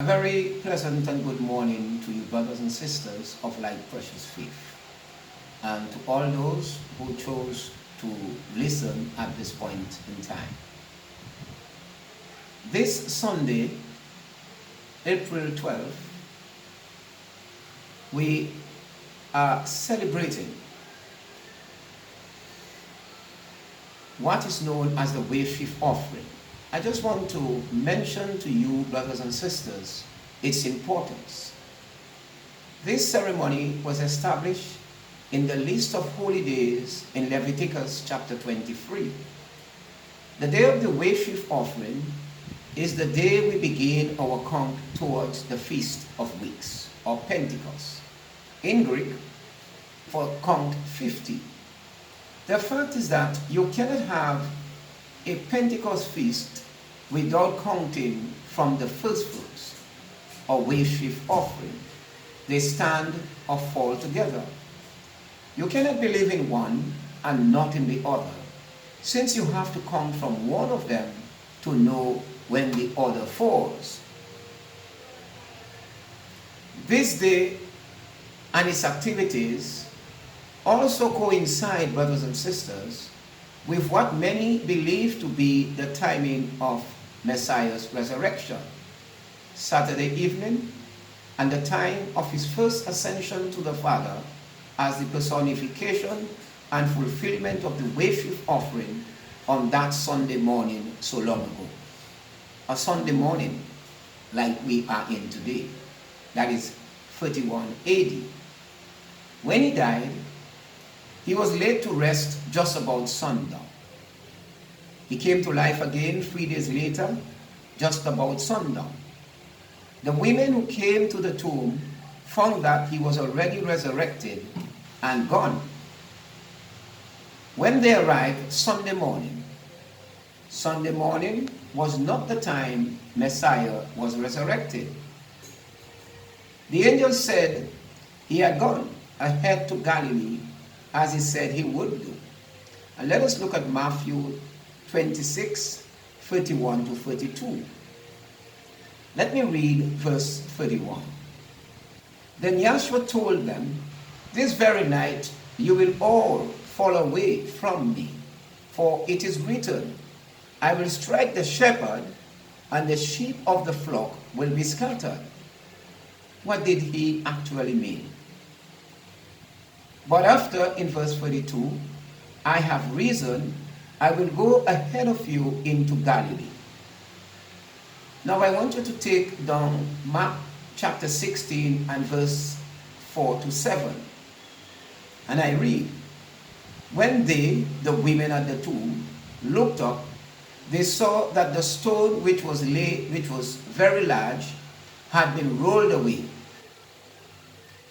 A very pleasant and good morning to you, brothers and sisters of like precious faith, and to all those who chose to listen at this point in time. This Sunday, April 12th, we are celebrating what is known as the Wayfield offering. I just want to mention to you, brothers and sisters, its importance. This ceremony was established in the list of holy days in Leviticus chapter 23. The day of the Wayfield offering is the day we begin our count towards the Feast of Weeks, or Pentecost. In Greek, for count 50. The fact is that you cannot have a Pentecost feast without counting from the first fruits or Wayfield offering. They stand or fall together. You cannot believe in one and not in the other, since you have to count from one of them to know when the other falls. This day and its activities also coincide, brothers and sisters, with what many believe to be the timing of Messiah's resurrection, Saturday evening, and the time of his first ascension to the Father as the personification and fulfillment of the Wayfield offering on that Sunday morning so long ago. A Sunday morning like we are in today, that is 31 AD. When he died, he was laid to rest just about sundown. He came to life again 3 days later, just about sundown. The women who came to the tomb found that he was already resurrected and gone. When they arrived Sunday morning was not the time Messiah was resurrected. The angel said he had gone ahead to Galilee as he said he would do. And let us look at Matthew 26, 31 to 32. Let me read verse 31. Then Yahshua told them, "This very night you will all fall away from me, for it is written, I will strike the shepherd, and the sheep of the flock will be scattered." What did he actually mean? But after, in verse 42, "I have risen, I will go ahead of you into Galilee." Now I want you to take down Mark chapter 16 and verse 4 to 7. And I read, "When they, the women at the tomb, looked up, they saw that the stone which was very large, had been rolled away."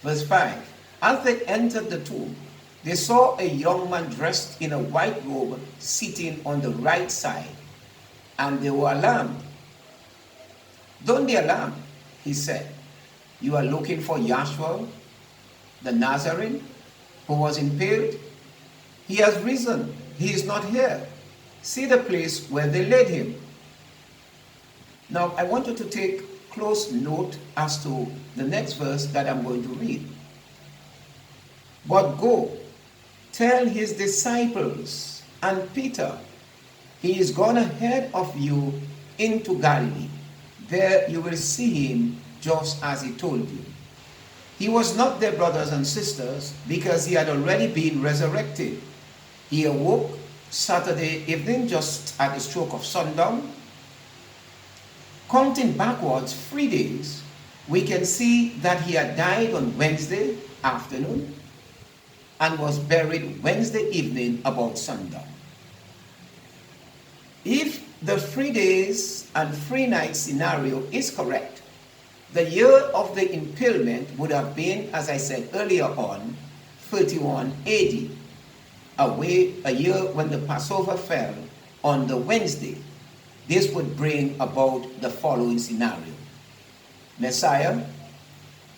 Verse 5, "As they entered the tomb, they saw a young man dressed in a white robe sitting on the right side, and they were alarmed. "Don't be alarmed," he said. "You are looking for Yahshua, the Nazarene, who was impaled. He has risen. He is not here. See the place where they laid him." Now I want you to take close note as to the next verse that I'm going to read. "But go, tell his disciples and Peter, he is gone ahead of you into Galilee. There you will see him just as he told you." He was not there, brothers and sisters, because he had already been resurrected. He awoke Saturday evening just at the stroke of sundown. Counting backwards 3 days, we can see that he had died on Wednesday afternoon and was buried Wednesday evening about sundown. If the 3 days and 3 nights scenario is correct, the year of the impalement would have been, as I said earlier on, 31 AD, a year when the Passover fell on the Wednesday. This would bring about the following scenario. Messiah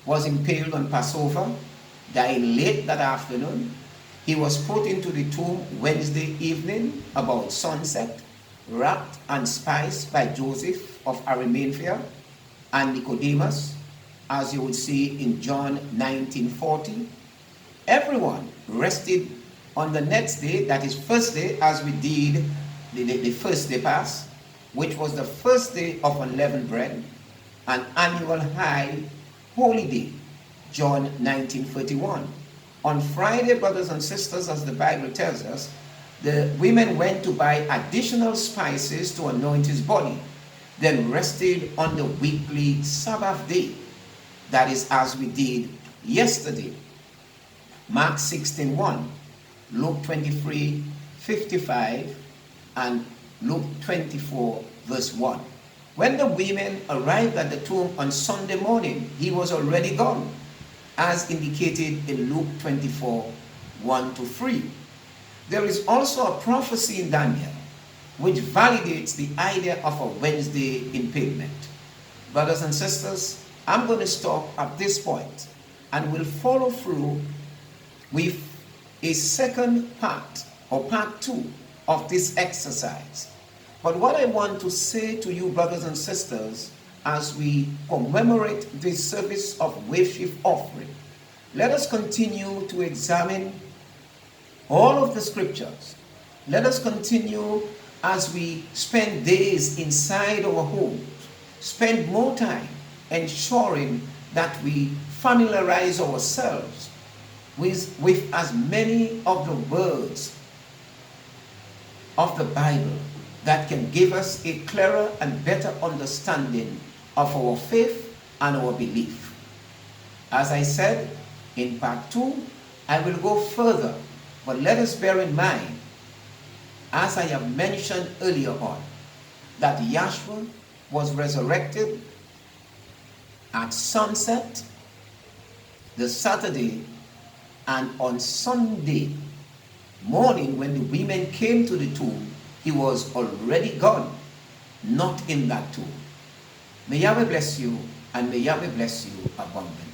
was impaled on Passover, died late that afternoon. He was put into the tomb Wednesday evening about sunset, wrapped and spiced by Joseph of Arimathea. and Nicodemus, as you would see in John 19:40. Everyone rested on the next day, that is first day, as we did the first day Pasch, which was the first day of unleavened bread, an annual high holy day, John 19:31. On Friday, brothers and sisters, as the Bible tells us, the women went to buy additional spices to anoint his body, then rested on the weekly Sabbath day. That is as we did yesterday. Mark 16:1, Luke 23:55, and Luke 24 verse 1. When the women arrived at the tomb on Sunday morning, he was already gone, as indicated in Luke 24:1-3. There is also a prophecy in Daniel which validates the idea of a Wednesday impalement. Brothers and sisters, I'm going to stop at this point and we'll follow through with a second part, or part 2 of this exercise. But what I want to say to you, brothers and sisters, as we commemorate this service of worship offering, let us continue to examine all of the scriptures. Let us continue, as we spend days inside our homes, spend more time ensuring that we familiarize ourselves with as many of the words of the Bible that can give us a clearer and better understanding of our faith and our belief. As I said, in part 2, I will go further, but let us bear in mind, as I have mentioned earlier on, that Yahshua was resurrected at sunset, the Saturday, and on Sunday morning when the women came to the tomb, he was already gone, not in that tomb. May Yahweh bless you, and may Yahweh bless you abundantly.